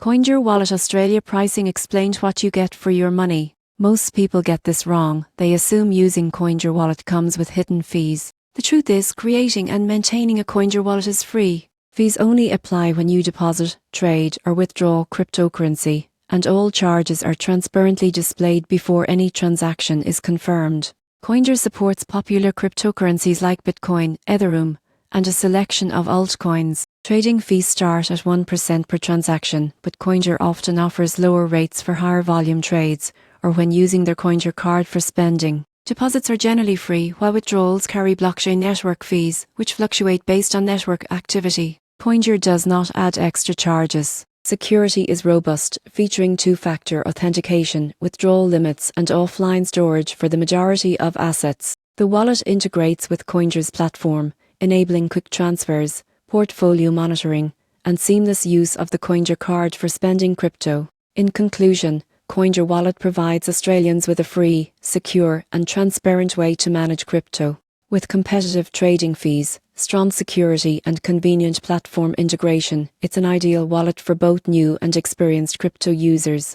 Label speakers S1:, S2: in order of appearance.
S1: CoinJar Wallet Australia pricing explained what you get for your money. Most people get this wrong. They assume using CoinJar Wallet comes with hidden fees. The truth is, creating and maintaining a CoinJar wallet is free. Fees only apply when you deposit, trade, or withdraw cryptocurrency, and all charges are transparently displayed before any transaction is confirmed. CoinJar supports popular cryptocurrencies like Bitcoin, Ethereum, and a selection of altcoins. Trading fees start at 1% per transaction, but CoinJar often offers lower rates for higher volume trades, or when using their CoinJar card for spending. Deposits are generally free, while withdrawals carry blockchain network fees, which fluctuate based on network activity. CoinJar does not add extra charges. Security is robust, featuring two-factor authentication, withdrawal limits, and offline storage for the majority of assets. The wallet integrates with CoinJar's platform, enabling quick transfers, portfolio monitoring, and seamless use of the CoinJar card for spending crypto. In conclusion, CoinJar Wallet provides Australians with a free, secure, and transparent way to manage crypto. With competitive trading fees, strong security, and convenient platform integration, it's an ideal wallet for both new and experienced crypto users.